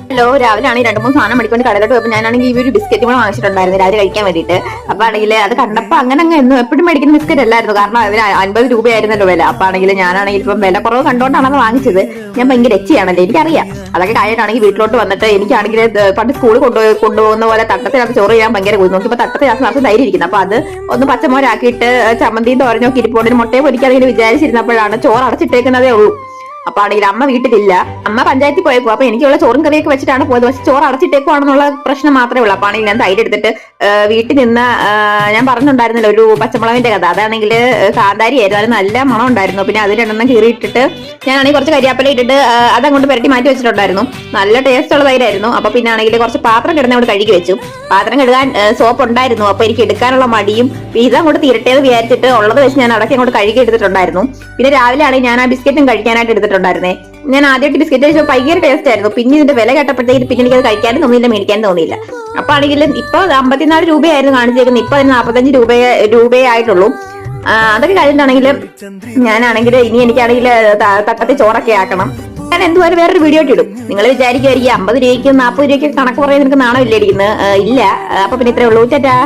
Hello, രാവിലെ ആണെങ്കിൽ 2-3 സാധനം മേടിക്കൊണ്ട് കടയിലോട്ട് പോയപ്പോൾ ഞാനാണെങ്കിൽ ഈ ഒരു ബിസ്ക്കറ്റ് കൂടെ വാങ്ങിച്ചിട്ടുണ്ടായിരുന്നു രാവിലെ കഴിക്കാൻ വേണ്ടിയിട്ട്. അപ്പൊ ആണെങ്കിൽ അത് കണ്ടപ്പോൾ അങ്ങനെ എന്നും എപ്പോഴും മേടിക്കുന്ന ബിസ്ക്കറ്റ് അല്ലായിരുന്നു, കാരണം അതിന് 50 രൂപയായിരുന്നല്ലോ വില. അപ്പൊ ആണെങ്കിൽ ഞാനാണെങ്കിൽ ഇപ്പം വില കുറവ് കണ്ടോണ്ടാണ് അത് വാങ്ങിച്ചത്. ഞാൻ ഭയങ്കര രക്ഷയാണല്ലോ, എനിക്കറിയാം. അതൊക്കെ കഴിഞ്ഞിട്ടാണെങ്കിൽ വീട്ടിലോട്ട് വന്നിട്ട് എനിക്കാണെങ്കിൽ പണ്ട് സ്കൂളിൽ കൊണ്ടുപോകുന്ന പോലെ തട്ടത്തിനകത്ത് ചോറ് ചെയ്യാൻ ഭയങ്കര പോയി നോക്കിയപ്പോൾ തട്ടത്തിനകത്ത് നിറച്ച് തൈര് ഇരിക്കുന്നത്. അപ്പൊ അത് ഒന്ന് പച്ചമോരാക്കിയിട്ട് ചമ്മന്തിയും തോരഞ്ഞൊക്കെ ഇരിപ്പോണ്ടിന് മുട്ടയെ പൊരിക്കാതെ വിചാരിച്ചിരുന്നപ്പോഴാണ് ചോറ് അടച്ചിട്ടേക്കുന്നതേ ഉള്ളൂ. അപ്പൊ ആണെങ്കിൽ അമ്മ വീട്ടിലില്ല, അമ്മ പഞ്ചായത്തിൽ പോയപ്പോ. അപ്പൊ എനിക്കുള്ള ചോറും കറിയൊക്കെ വെച്ചിട്ടാണ് പോയത്, പക്ഷെ ചോറ് അടച്ചിട്ടേക്കുവാണെന്നുള്ള പ്രശ്നം മാത്രമേ ഉള്ളൂ. അപ്പൊ ആണെങ്കിൽ ഞാൻ തൈര് എടുത്തിട്ട് വീട്ടിൽ നിന്ന് ഞാൻ പറഞ്ഞിട്ടുണ്ടായിരുന്നല്ലോ ഒരു പച്ചമുളകിന്റെ കഥ, അതാണെങ്കിൽ കാന്താരി ആയിരുന്നു, അത് നല്ല മണം ഉണ്ടായിരുന്നു. പിന്നെ അത് 2 കീറിയിട്ടിട്ട് ഞാനാണെങ്കിൽ കുറച്ച് കരിയാപ്പല ഇട്ടിട്ട് അതങ്ങോട്ട് പുരട്ടി മാറ്റി വെച്ചിട്ടുണ്ടായിരുന്നു. നല്ല ടേസ്റ്റ് ഉള്ള തൈരായിരുന്നു. അപ്പൊ പിന്നെ ആണെങ്കിൽ കുറച്ച് പാത്രം കിടന്ന് അവിടെ കഴുകി വെച്ചു. പാത്രം കഴുകാൻ സോപ്പ് ഉണ്ടായിരുന്നു, അപ്പൊ എനിക്ക് എടുക്കാനുള്ള മടിയും ഇതങ്ങോട്ട് തീരട്ടേന്ന് വിചാരിച്ചിട്ട് ഉള്ളത് വെച്ച് ഞാൻ അടക്കി അങ്ങോട്ട് കഴുകി എടുത്തിട്ടുണ്ടായിരുന്നു. പിന്നെ രാവിലെ ആണെങ്കിൽ ഞാൻ ആ ബിസ്ക്കറ്റും കഴിക്കാനായിട്ട് എടുത്തിട്ടുണ്ടായിരുന്നേ. ഞാൻ ആദ്യമായിട്ട് ബിസ്ക്കറ്റ് കഴിച്ചപ്പോൾ ഭയങ്കര ടേസ്റ്റ് ആയിരുന്നു. പിന്നെ ഇതിന്റെ വില കേട്ടപ്പോഴത്തേക്ക് പിന്നെ എനിക്കത് കഴിക്കാനും തോന്നിയില്ല, മേടിക്കാനും തോന്നിയില്ല. അപ്പൊ ആണെങ്കിൽ ഇപ്പൊ 54 രൂപയായിരുന്നു കാണിച്ചേക്കുന്നത്, ഇപ്പൊ അതിന് 45 രൂപയേ ആയിട്ടുള്ളൂ. അതൊക്കെ കഴിഞ്ഞിട്ടാണെങ്കിൽ ഞാനാണെങ്കിൽ ഇനി എനിക്കാണെങ്കിൽ തട്ടത്തിൽ ചോറൊക്കെ ആക്കണം. ഞാൻ എന്തുവായാലും വേറൊരു വീഡിയോ ഇടും. നിങ്ങൾ വിചാരിക്കുമായിരിക്കും 50 രൂപയ്ക്കും 40 രൂപയ്ക്കും കണക്ക് പറയാൻ നിനക്ക് നാണമില്ലേ ഇരിക്കുന്നത്? ഇല്ല. അപ്പൊ പിന്നെ ഇത്രേ ഉള്ളൂ. ചേട്ടാ.